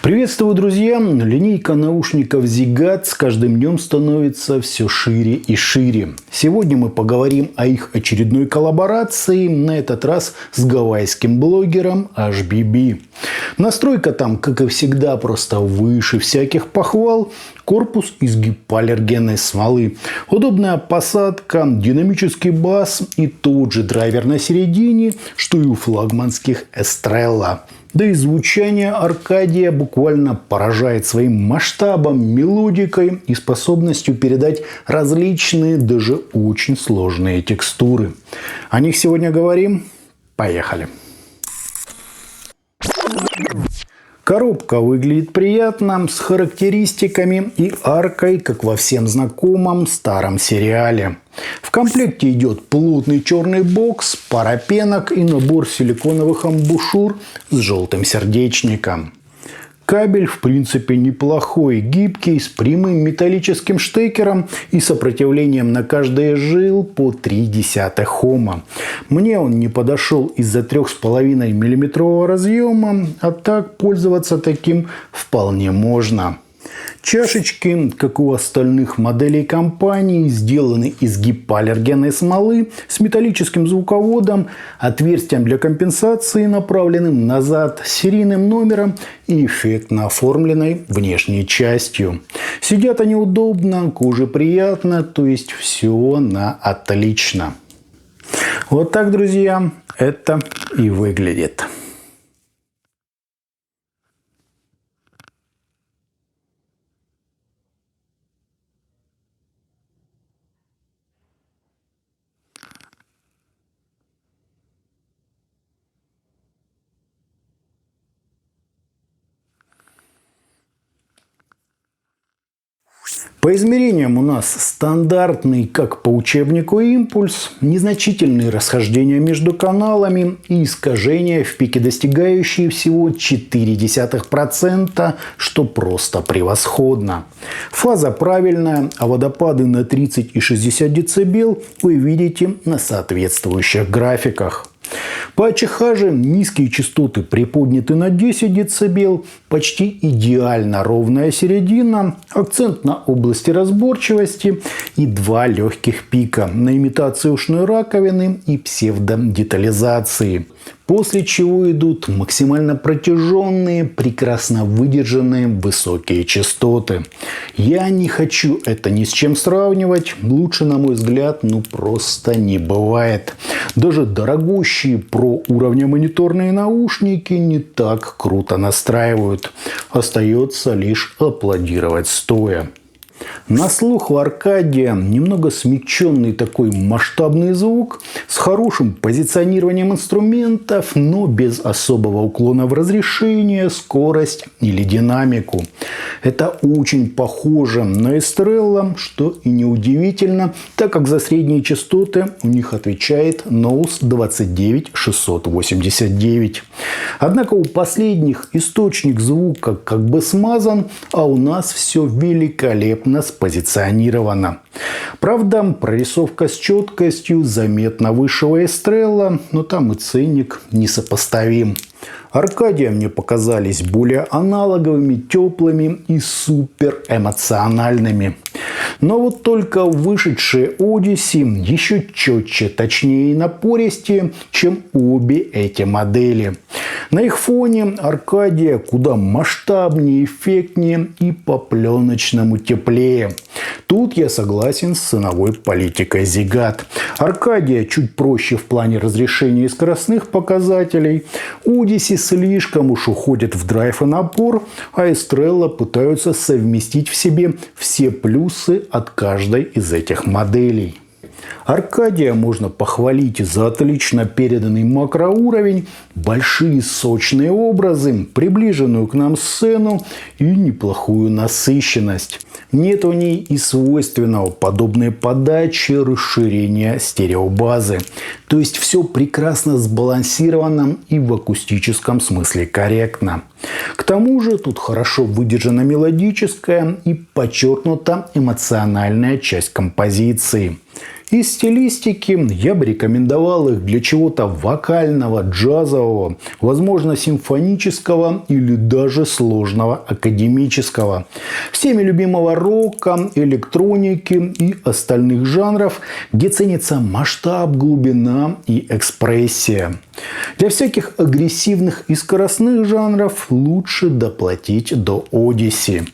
Приветствую, друзья! Линейка наушников Zigat с каждым днем становится все шире и шире. Сегодня мы поговорим о их очередной коллаборации, на этот раз с гавайским блогером HBB. Настройка там, как и всегда, просто выше всяких похвал. Корпус из гипоаллергенной смолы. Удобная посадка, динамический бас и тот же драйвер на середине, что и у флагманских Estrella. Да и звучание Arcadia буквально поражает своим масштабом, мелодикой и способностью передать различные, даже очень сложные текстуры. О них сегодня говорим. Поехали! Коробка выглядит приятно, с характеристиками и аркой, как во всем знакомом старом сериале. В комплекте идет плотный черный бокс, пара пенок и набор силиконовых амбушюр с желтым сердечником. Кабель в принципе неплохой, гибкий, с прямым металлическим штекером и сопротивлением на каждый жил по 0,3 Ома. Мне он не подошел из-за 3,5 мм разъема, а так пользоваться таким вполне можно. Чашечки, как у остальных моделей компании, сделаны из гипоаллергенной смолы с металлическим звуководом, отверстием для компенсации, направленным назад, серийным номером и эффектно оформленной внешней частью. Сидят они удобно, коже приятно, то есть все на отлично. Вот так, друзья, это и выглядит. По измерениям у нас стандартный, как по учебнику, импульс, незначительные расхождения между каналами и искажения в пике, достигающие всего 0,4%, что просто превосходно. Фаза правильная, а водопады на 30 и 60 дБ вы видите на соответствующих графиках. По АЧХ же низкие частоты приподняты на 10 дБ, почти идеально ровная середина, акцент на области разборчивости и два легких пика на имитации ушной раковины и псевдодетализации. После чего идут максимально протяженные, прекрасно выдержанные высокие частоты. Я не хочу это ни с чем сравнивать. Лучше, на мой взгляд, просто не бывает. Даже дорогущие про уровня мониторные наушники не так круто настраивают. Остается лишь аплодировать стоя. На слух у Arcadia немного смягченный такой масштабный звук с хорошим позиционированием инструментов, но без особого уклона в разрешение, скорость или динамику. Это очень похоже на Estrella, что и неудивительно, так как за средние частоты у них отвечает Nose 29689. Однако у последних источник звука как бы смазан, а у нас все великолепно спозиционировано. Правда, прорисовка с четкостью заметно выше Estrella, но там и ценник несопоставим. Arcadia мне показались более аналоговыми, теплыми и супер эмоциональными. Но вот только вышедшие Odyssey еще четче, точнее и напористее, чем обе эти модели. На их фоне Arcadia куда масштабнее, эффектнее и по-пленочному теплее. Тут я согласен с ценовой политикой Zigat. Arcadia чуть проще в плане разрешения и скоростных показателей. Odyssey слишком уж уходит в драйв и напор, а Estrella пытаются совместить в себе все плюсы от каждой из этих моделей. Arcadia можно похвалить за отлично переданный макроуровень, большие сочные образы, приближенную к нам сцену и неплохую насыщенность. Нет у ней и свойственного подобной подачи расширения стереобазы. То есть все прекрасно сбалансировано и в акустическом смысле корректно. К тому же тут хорошо выдержана мелодическая и подчеркнута эмоциональная часть композиции. Из стилистики я бы рекомендовал их для чего-то вокального, джазового, возможно, симфонического или даже сложного академического. Всеми любимого рока, электроники и остальных жанров, где ценится масштаб, глубина и экспрессия. Для всяких агрессивных и скоростных жанров лучше доплатить до Odyssey.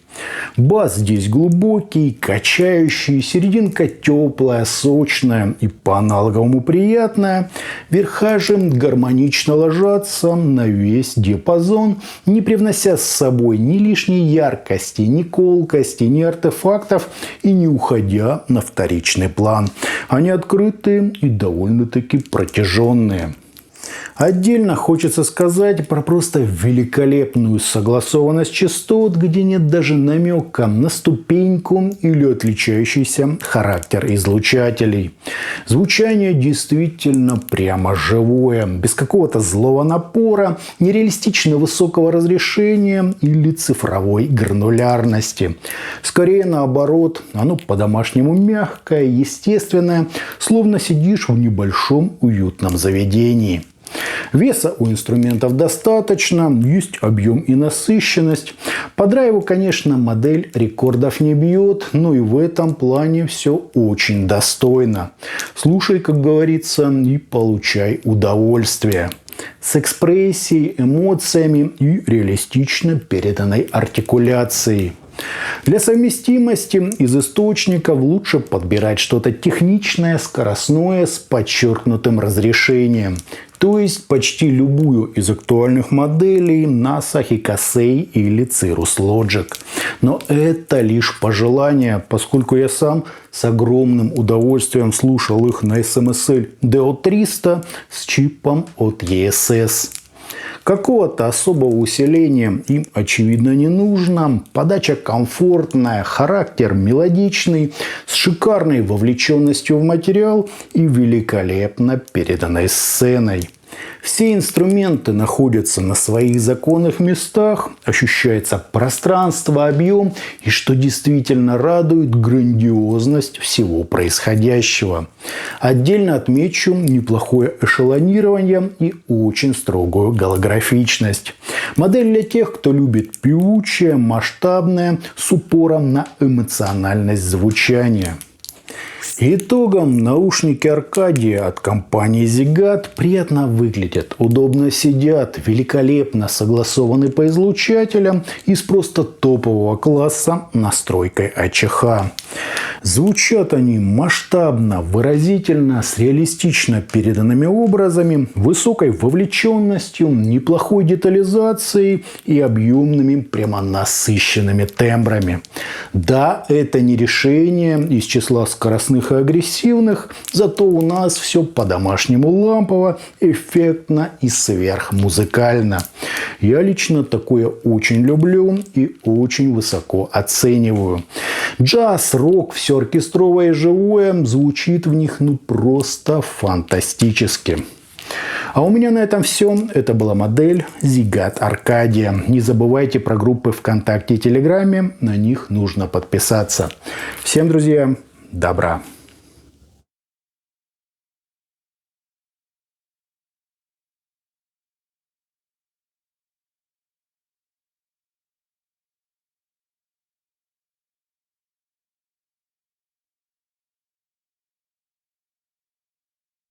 Бас здесь глубокий, качающий, серединка теплая, сочная и по-аналоговому приятная. Верха же гармонично ложатся на весь диапазон, не привнося с собой ни лишней яркости, ни колкости, ни артефактов и не уходя на вторичный план. Они открытые и довольно-таки протяженные. Отдельно хочется сказать про просто великолепную согласованность частот, где нет даже намека на ступеньку или отличающийся характер излучателей. Звучание действительно прямо живое, без какого-то злого напора, нереалистично высокого разрешения или цифровой гранулярности. Скорее наоборот, оно по-домашнему мягкое, естественное, словно сидишь в небольшом уютном заведении. Веса у инструментов достаточно, есть объем и насыщенность. По драйву, конечно, модель рекордов не бьет, но и в этом плане все очень достойно. Слушай, как говорится, и получай удовольствие. С экспрессией, эмоциями и реалистично переданной артикуляцией. Для совместимости из источников лучше подбирать что-то техничное, скоростное, с подчеркнутым разрешением. То есть почти любую из актуальных моделей NASA, Hikasei или Cirrus Logic. Но это лишь пожелание, поскольку я сам с огромным удовольствием слушал их на SMSL DO300 с чипом от ESS. Какого-то особого усиления им, очевидно, не нужно. Подача комфортная, характер мелодичный, с шикарной вовлеченностью в материал и великолепно переданной сценой. Все инструменты находятся на своих законных местах, ощущается пространство, объем и, что действительно радует, грандиозность всего происходящего. Отдельно отмечу неплохое эшелонирование и очень строгую голографичность. Модель для тех, кто любит певучее, масштабное, с упором на эмоциональность звучания. Итогом наушники Arcadia от компании Zigat приятно выглядят, удобно сидят, великолепно согласованы по излучателям и с просто топового класса настройкой АЧХ. Звучат они масштабно, выразительно, с реалистично переданными образами, высокой вовлеченностью, неплохой детализацией и объемными, прямо насыщенными тембрами. Да, это не решение из числа скоростных и агрессивных, зато у нас все по-домашнему лампово, эффектно и сверхмузыкально. Я лично такое очень люблю и очень высоко оцениваю. Джаз, рок, все оркестровое и живое звучит в них просто фантастически. А у меня на этом все. Это была модель Zigat Arcadia. Не забывайте про группы ВКонтакте и Телеграме. На них нужно подписаться. Всем, друзья, добра!